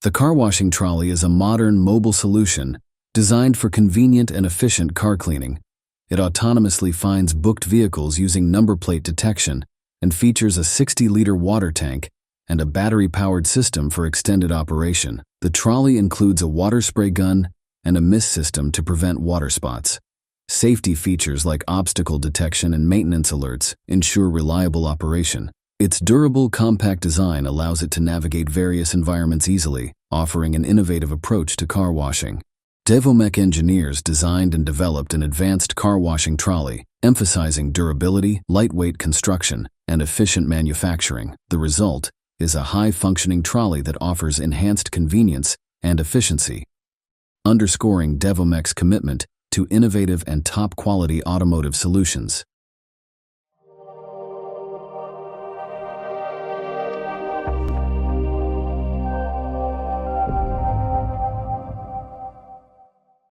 The car washing trolley is a modern mobile solution designed for convenient and efficient car cleaning. It autonomously finds booked vehicles using number plate detection and features a 60-liter water tank and a battery-powered system for extended operation. The trolley includes a water spray gun and a mist system to prevent water spots. Safety features like obstacle detection and maintenance alerts ensure reliable operation. Its durable, compact design allows it to navigate various environments easily, offering an innovative approach to car washing. Devomech engineers designed and developed an advanced car washing trolley, emphasizing durability, lightweight construction, and efficient manufacturing. The result is a high-functioning trolley that offers enhanced convenience and efficiency, underscoring Devomech's commitment to innovative and top-quality automotive solutions.